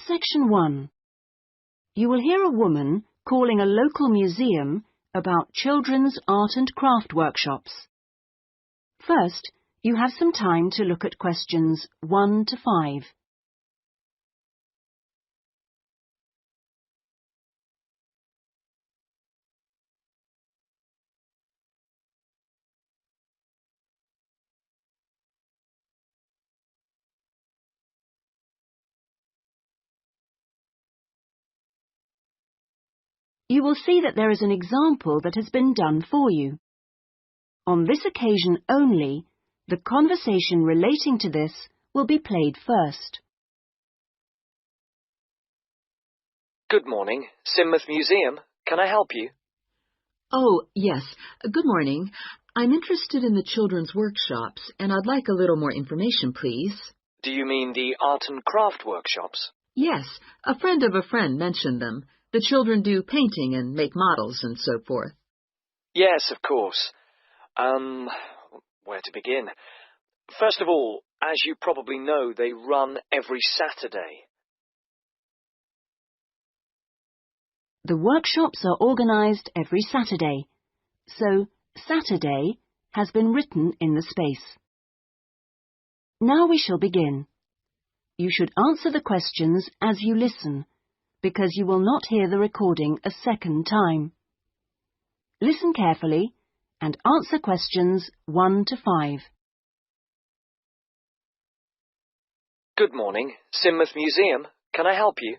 Section 1. You will hear a woman calling a local museum about children's art and craft workshops. First, you have some time to look at questions 1 to 5. You will see that there is an example that has been done for you. On this occasion only, the conversation relating to this will be played first. Good morning, Sidmouth Museum. Can I help you? Oh, yes. Good morning. I'm interested in the children's workshops, and I'd like a little more information, please. Do you mean the art and craft workshops? Yes, a friend of a friend mentioned them. The children do painting and make models and so forth. Yes, of course. Where to begin? First of all, as you probably know, they run every Saturday. The workshops are organised every Saturday, so Saturday has been written in the space. Now we shall begin. You should answer the questions as you listen, because you will not hear the recording a second time. Listen carefully and answer questions 1 to 5. Good morning, Sidmouth Museum. Can I help you?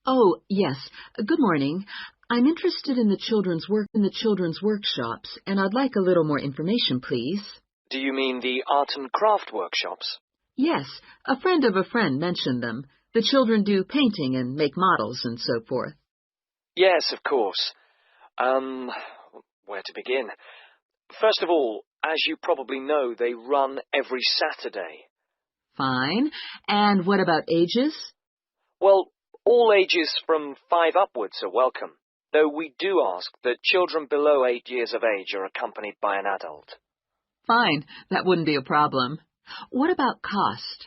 Oh, yes. Good morning. I'm interested in the children's workshops, and I'd like a little more information, please. Do you mean the art and craft workshops? Yes, a friend of a friend mentioned them. The children do painting and make models and so forth. Yes, of course. Where to begin? First of all, as you probably know, they run every Saturday. Fine. And what about ages? Well, all ages from 5 upwards are welcome, though we do ask that children below 8 years of age are accompanied by an adult. Fine. That wouldn't be a problem. What about cost?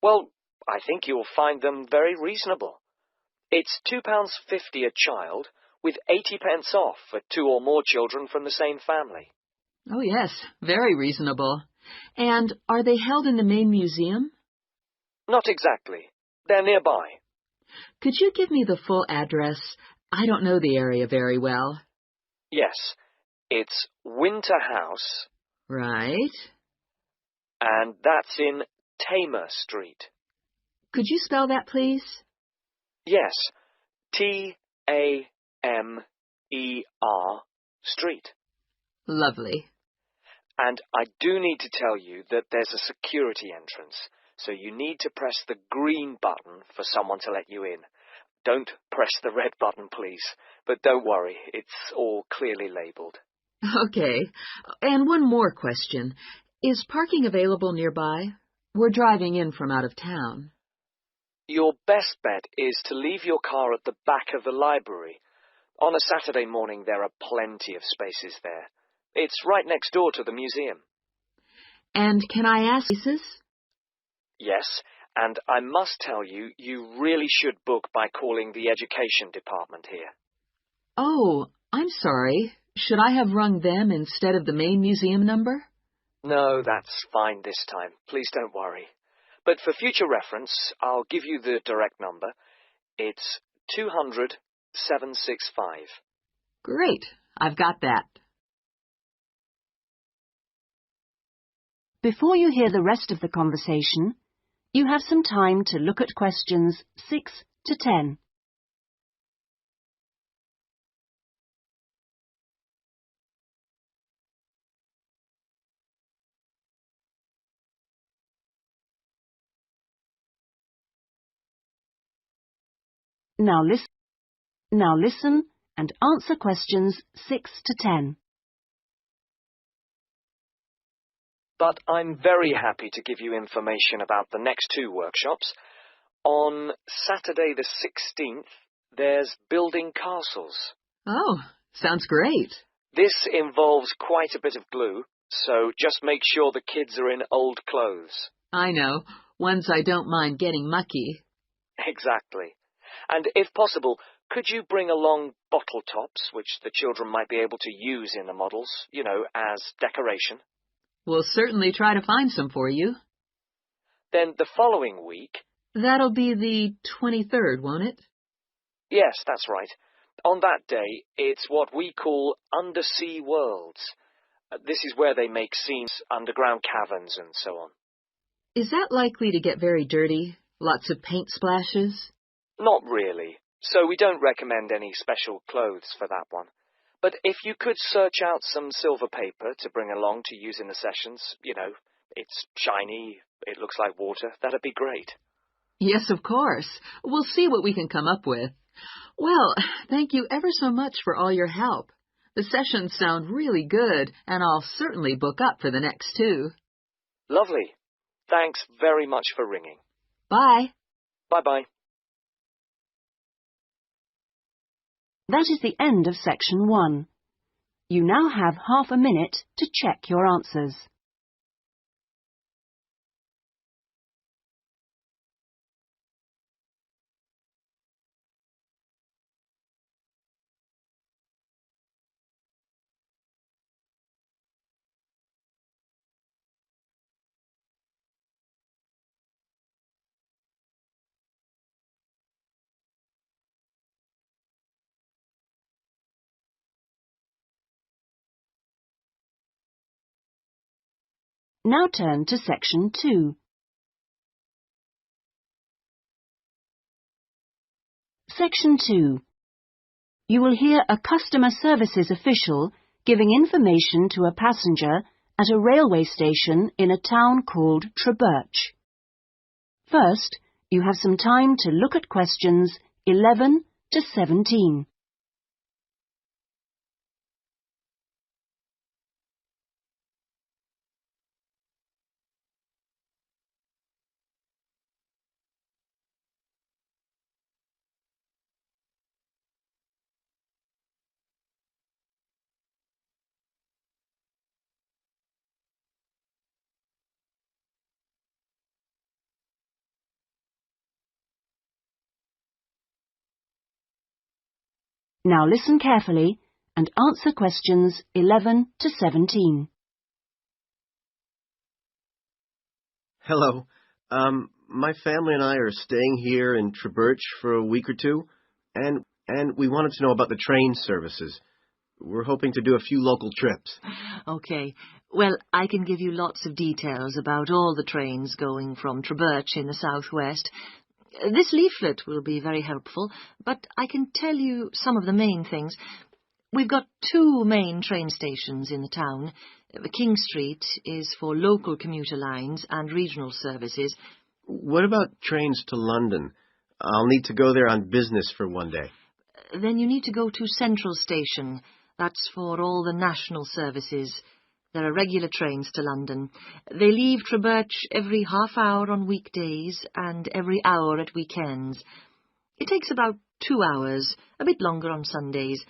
Well, I think you'll find them very reasonable. It's £2.50 a child, with 80p off for 2 or more children from the same family. Oh, yes. Very reasonable. And are they held in the main museum? Not exactly. They're nearby. Could you give me the full address? I don't know the area very well. Yes. It's Winter House. Right. And that's in Tamer Street. Could you spell that, please? Yes. Tamer Street. Lovely. And I do need to tell you that there's a security entrance, so you need to press the green button for someone to let you in. Don't press the red button, please. But don't worry, it's all clearly labelled. Okay. And one more question. Is parking available nearby? We're driving in from out of town. Your best bet is to leave your car at the back of the library. On a Saturday morning, there are plenty of spaces there. It's right next door to the museum. And can I ask places? Yes, and I must tell you, you really should book by calling the education department here. Oh, I'm sorry. Should I have rung them instead of the main museum number? No, that's fine this time. Please don't worry. But for future reference, I'll give you the direct number. It's 200-765. Great. I've got that. Before you hear the rest of the conversation, you have some time to look at questions 6 to 10. Now listen and answer questions 6 to 10. But I'm very happy to give you information about the next 2 workshops. On Saturday the 16th, there's building castles. Oh, sounds great. This involves quite a bit of glue, so just make sure the kids are in old clothes. I know. Ones I don't mind getting mucky. Exactly. And if possible, could you bring along bottle tops, which the children might be able to use in the models, as decoration? We'll certainly try to find some for you. Then the following week... That'll be the 23rd, won't it? Yes, that's right. On that day, it's what we call undersea worlds. This is where they make scenes, underground caverns and so on. Is that likely to get very dirty? Lots of paint splashes? Not really. So we don't recommend any special clothes for that one. But if you could search out some silver paper to bring along to use in the sessions, it's shiny, it looks like water, that'd be great. Yes, of course. We'll see what we can come up with. Well, thank you ever so much for all your help. The sessions sound really good, and I'll certainly book up for the next 2. Lovely. Thanks very much for ringing. Bye. Bye-bye. That is the end of section 1. You now have half a minute to check your answers. Now turn to section 2. Section 2. You will hear a customer services official giving information to a passenger at a railway station in a town called Trebirch. First, you have some time to look at questions 11 to 17. Now listen carefully and answer questions 11 to 17. Hello. My family and I are staying here in Trebirch for a week or 2, and we wanted to know about the train services. We're hoping to do a few local trips. Okay. Well, I can give you lots of details about all the trains going from Trebirch in the southwest. This leaflet will be very helpful, but I can tell you some of the main things. We've got 2 main train stations in the town. King Street is for local commuter lines and regional services. What about trains to London? I'll need to go there on business for one day. Then you need to go to Central Station. That's for all the national services. There are regular trains to London. They leave Trebirch every half hour on weekdays and every hour at weekends. It takes about 2 hours, a bit longer on Sundays.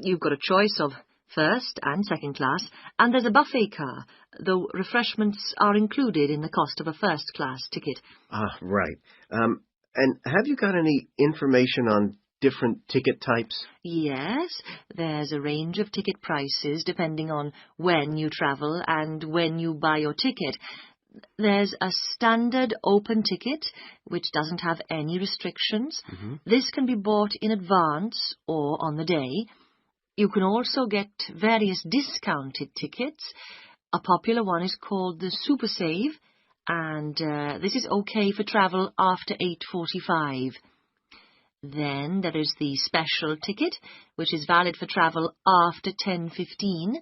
You've got a choice of first and second class, and there's a buffet car, though refreshments are included in the cost of a first-class ticket. Ah, right. And have you got any information on different ticket types? Yes, there's a range of ticket prices depending on when you travel and when you buy your ticket. There's a standard open ticket, which doesn't have any restrictions. This can be bought in advance or on the day. You can also get various discounted tickets. A popular one is called the Super Save, and this is okay for travel after 8:45. Then there is the special ticket, which is valid for travel after 10:15.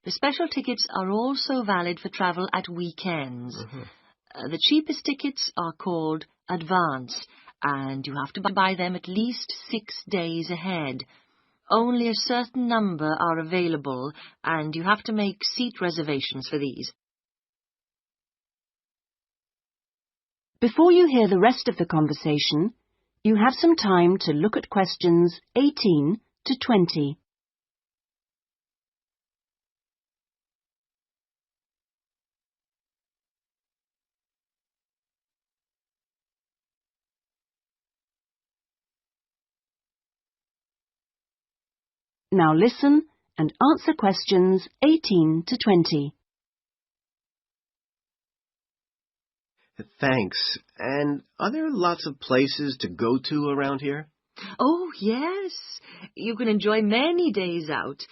The special tickets are also valid for travel at weekends. The cheapest tickets are called advance, and you have to buy them at least 6 days ahead. Only a certain number are available, and you have to make seat reservations for these. Before you hear the rest of the conversation, you have some time to look at questions 18 to 20. Now listen and answer questions 18 to 20. Thanks. And are there lots of places to go to around here? Oh, yes. You can enjoy many days out.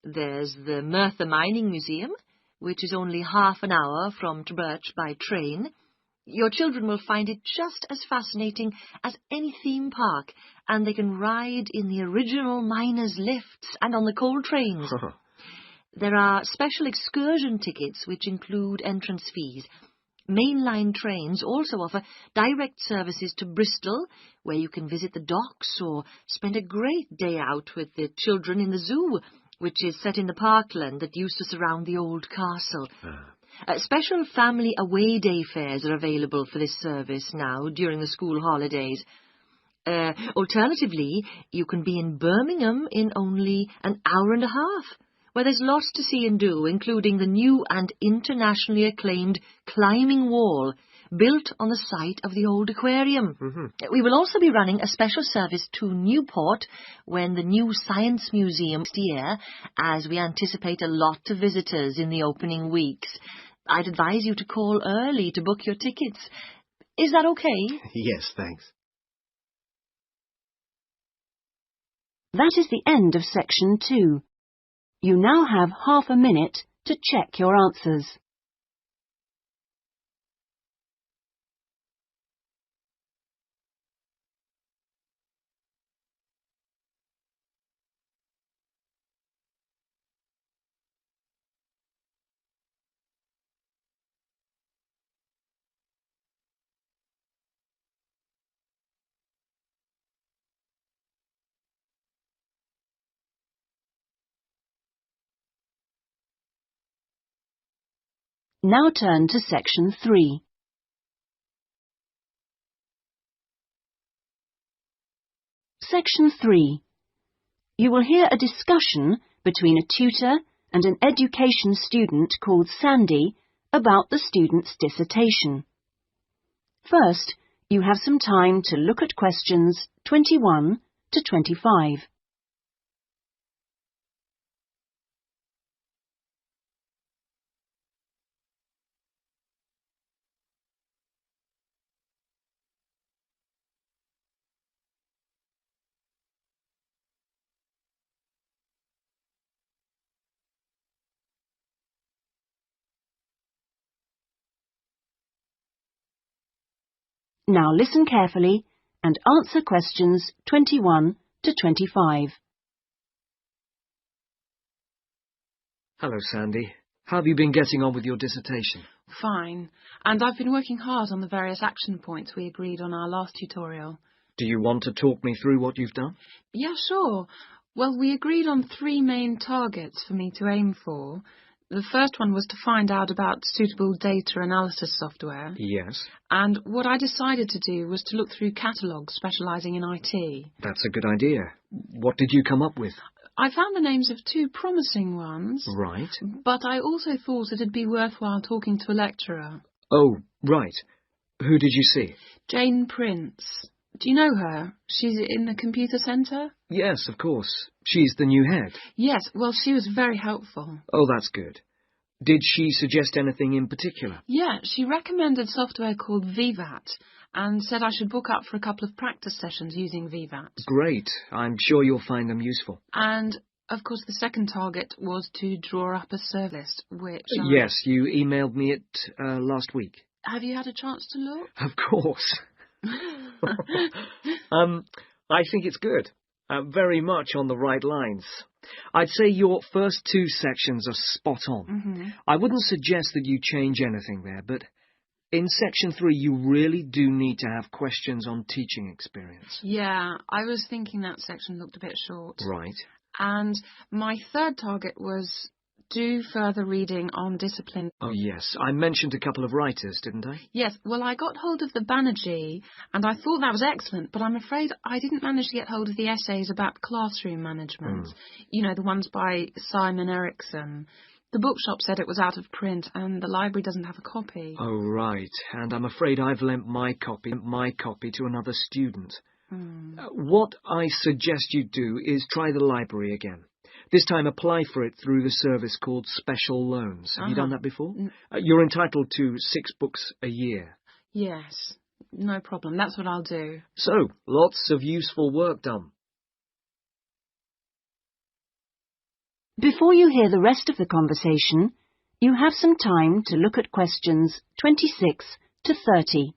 There's the Merthyr Mining Museum, which is only half an hour from Trubirch by train. Your children will find it just as fascinating as any theme park, and they can ride in the original miners' lifts and on the coal trains. There are special excursion tickets which include entrance fees. Mainline trains also offer direct services to Bristol, where you can visit the docks or spend a great day out with the children in the zoo, which is set in the parkland that used to surround the old castle. Special family away day fares are available for this service now during the school holidays. Alternatively, you can be in Birmingham in only an hour and a half, where there's lots to see and do, including the new and internationally acclaimed climbing wall built on the site of the old aquarium. We will also be running a special service to Newport when the new Science Museum next year, as we anticipate a lot of visitors in the opening weeks. I'd advise you to call early to book your tickets. Is that okay? Yes, thanks. That is the end of section 2. You now have half a minute to check your answers. Now turn to section 3. Section 3. You will hear a discussion between a tutor and an education student called Sandy about the student's dissertation. First, you have some time to look at questions 21 to 25. Now listen carefully and answer questions 21 to 25. Hello, Sandy. How have you been getting on with your dissertation? Fine. And I've been working hard on the various action points we agreed on our last tutorial. Do you want to talk me through what you've done? Yeah, sure. Well, we agreed on 3 main targets for me to aim for. The first one was to find out about suitable data analysis software. Yes. And what I decided to do was to look through catalogues specialising in IT. That's a good idea. What did you come up with? I found the names of 2 promising ones. Right. But I also thought it'd be worthwhile talking to a lecturer. Oh, right. Who did you see? Jane Prince. Do you know her? She's in the computer centre? Yes, of course. She's the new head. Yes, well, she was very helpful. Oh, that's good. Did she suggest anything in particular? Yeah, she recommended software called VVAT and said I should book up for a couple of practice sessions using VVAT. Great. I'm sure you'll find them useful. And, of course, the second target was to draw up a serve list, which Yes, you emailed me it last week. Have you had a chance to look? Of course. I think it's good. Very much on the right lines. I'd say your first 2 sections are spot on. I wouldn't suggest that you change anything there, but in section 3 you really do need to have questions on teaching experience. Yeah, I was thinking that section looked a bit short. Right. And my third target was do further reading on discipline. Oh, yes. I mentioned a couple of writers, didn't I? Yes. Well, I got hold of the Banerjee, and I thought that was excellent, but I'm afraid I didn't manage to get hold of the essays about classroom management. You know, the ones by Simon Erickson. The bookshop said it was out of print, and the library doesn't have a copy. Oh, right. And I'm afraid I've lent my copy to another student. What I suggest you do is try the library again. This time apply for it through the service called Special Loans. Have you done that before? You're entitled to 6 books a year. Yes, no problem. That's what I'll do. So, lots of useful work done. Before you hear the rest of the conversation, you have some time to look at questions 26 to 30.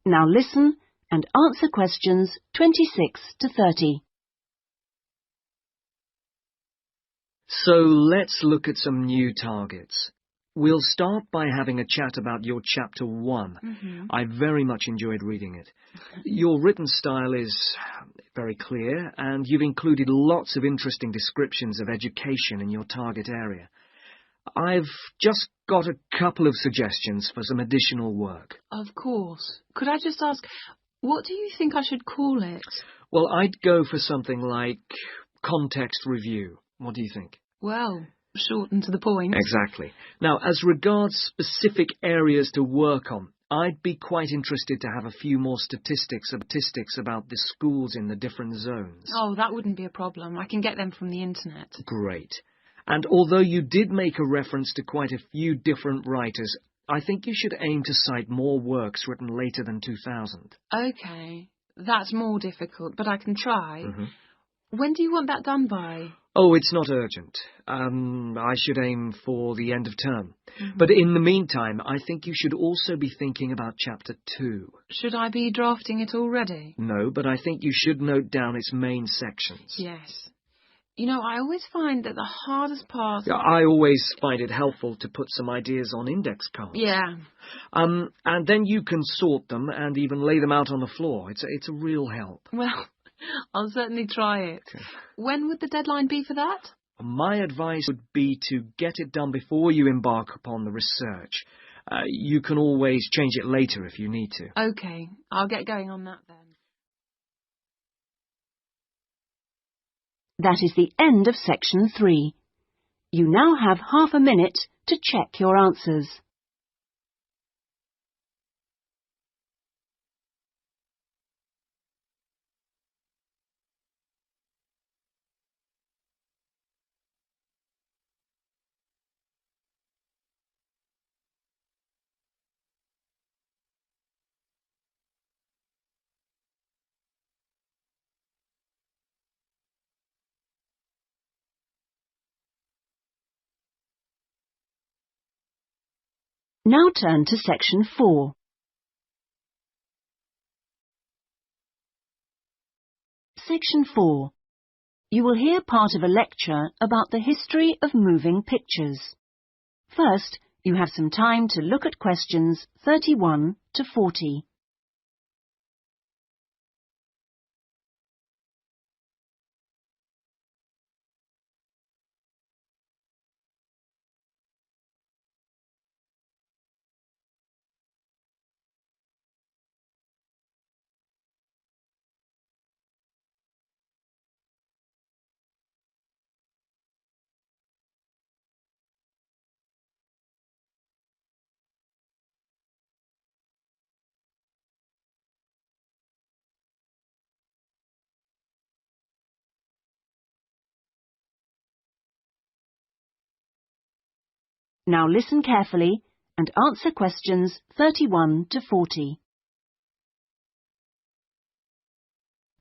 Now listen and answer questions 26 to 30. So let's look at some new targets. We'll start by having a chat about your Chapter 1. I very much enjoyed reading it. Your written style is very clear, and you've included lots of interesting descriptions of education in your target area. I've just got a couple of suggestions for some additional work. Of course. Could I just ask, what do you think I should call it? Well, I'd go for something like context review. What do you think? Well, short and to the point. Exactly. Now, as regards specific areas to work on, I'd be quite interested to have a few more statistics about the schools in the different zones. Oh, that wouldn't be a problem. I can get them from the internet. Great. And although you did make a reference to quite a few different writers, I think you should aim to cite more works written later than 2000. OK. That's more difficult, but I can try. When do you want that done by? Oh, it's not urgent. I should aim for the end of term. But in the meantime, I think you should also be thinking about Chapter 2. Should I be drafting it already? No, but I think you should note down its main sections. Yes. You know, I always find that the hardest part... I always find it helpful to put some ideas on index cards. Yeah. And then you can sort them and even lay them out on the floor. It's a real help. Well, I'll certainly try it. When would the deadline be for that? My advice would be to get it done before you embark upon the research. You can always change it later if you need to. OK. I'll get going on that then. That is the end of Section 3. You now have half a minute to check your answers. Now turn to Section 4. Section 4. You will hear part of a lecture about the history of moving pictures. First, you have some time to look at questions 31 to 40. Now listen carefully and answer questions 31 to 40.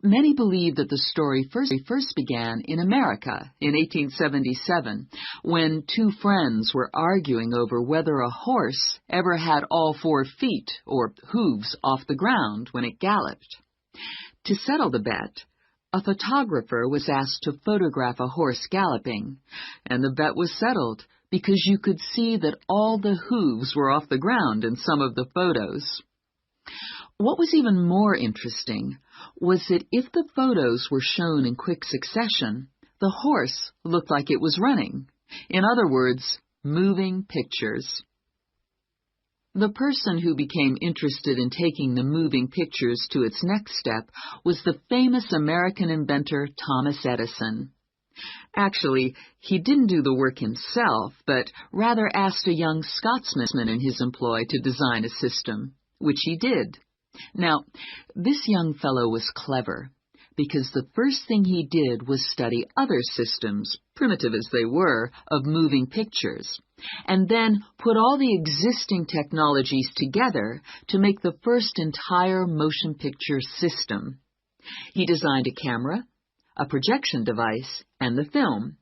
Many believe that the story first began in America in 1877, when 2 friends were arguing over whether a horse ever had all 4 feet, or hooves, off the ground when it galloped. To settle the bet, a photographer was asked to photograph a horse galloping, and the bet was settled because you could see that all the hooves were off the ground in some of the photos. What was even more interesting was that if the photos were shown in quick succession, the horse looked like it was running, In other words, moving pictures. The person who became interested in taking the moving pictures to its next step was the famous American inventor Thomas Edison. Actually, he didn't do the work himself, but rather asked a young Scotsman in his employ to design a system, which he did. Now, this young fellow was clever, because the first thing he did was study other systems, primitive as they were, of moving pictures, and then put all the existing technologies together to make the first entire motion picture system. He designed a camera, a projection device, and the film.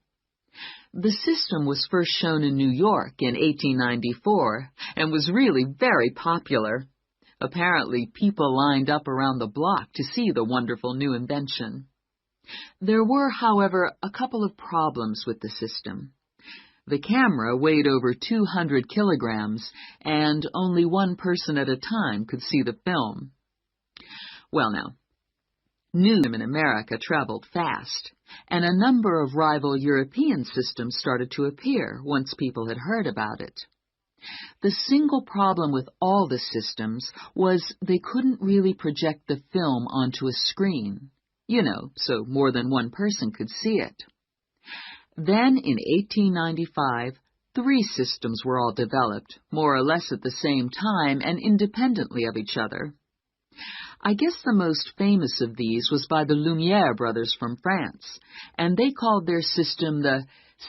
The system was first shown in New York in 1894 and was really very popular. Apparently, people lined up around the block to see the wonderful new invention. There were, however, a couple of problems with the system. The camera weighed over 200 kilograms, and only one person at a time could see the film. Well now, news in America traveled fast, and a number of rival European systems started to appear once people had heard about it. The single problem with all the systems was they couldn't really project the film onto a screen, so more than one person could see it. Then, in 1895, 3 systems were all developed, more or less at the same time and independently of each other. I guess the most famous of these was by the Lumière brothers from France, and they called their system the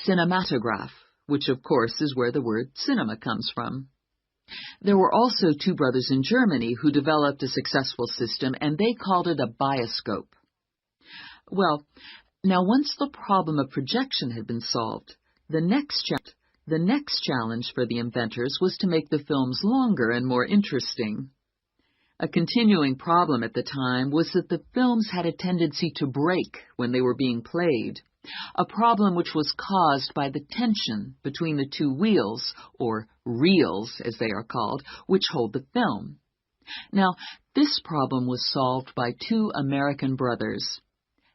cinematograph, which of course is where the word cinema comes from. There were also 2 brothers in Germany who developed a successful system, and they called it a bioscope. Well, now once the problem of projection had been solved, the next challenge for the inventors was to make the films longer and more interesting. A continuing problem at the time was that the films had a tendency to break when they were being played, a problem which was caused by the tension between the 2 wheels, or reels as they are called, which hold the film. Now, this problem was solved by 2 American brothers.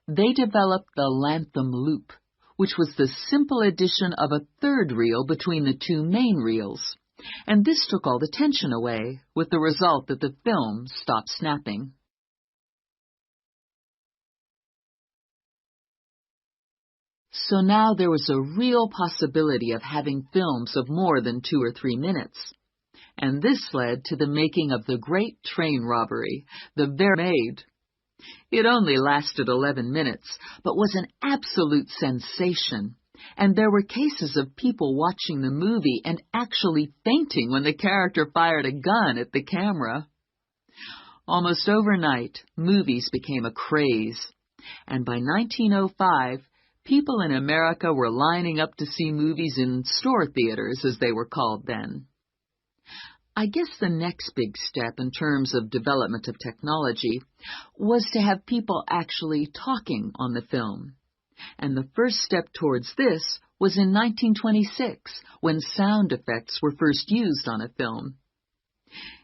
They developed the Lantham loop, which was the simple addition of a 3rd reel between the 2 main reels, and this took all the tension away, with the result that the film stopped snapping. So now there was a real possibility of having films of more than 2 or 3 minutes, and this led to the making of the great train robbery, the Maid. It only lasted 11 minutes, but was an absolute sensation, and there were cases of people watching the movie and actually fainting when the character fired a gun at the camera. Almost overnight, movies became a craze, and by 1905, people in America were lining up to see movies in store theaters, as they were called then. I guess the next big step in terms of development of technology was to have people actually talking on the film. And the first step towards this was in 1926, when sound effects were first used on a film.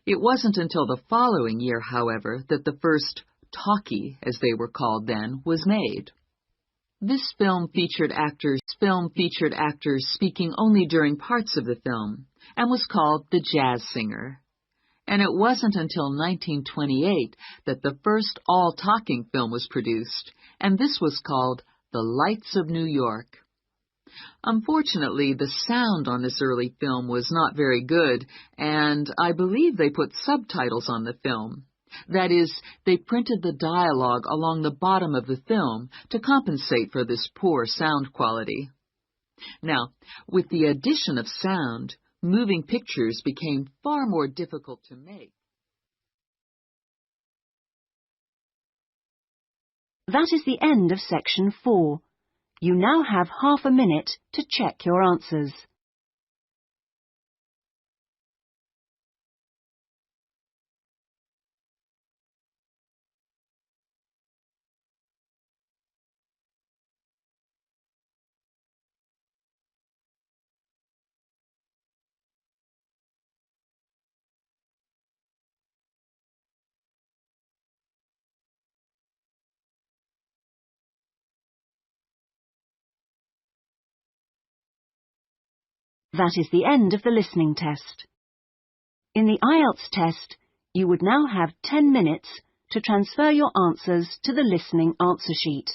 It wasn't until the following year, however, that the first talkie, as they were called then, was made. This film featured actors speaking only during parts of the film, and was called The Jazz Singer. And it wasn't until 1928 that the first all-talking film was produced, and this was called The Lights of New York. Unfortunately, the sound on this early film was not very good, and I believe they put subtitles on the film. That is, they printed the dialogue along the bottom of the film to compensate for this poor sound quality. Now, with the addition of sound, moving pictures became far more difficult to make. That is the end of section 4. You now have half a minute to check your answers. That is the end of the listening test. In the IELTS test, you would now have 10 minutes to transfer your answers to the listening answer sheet.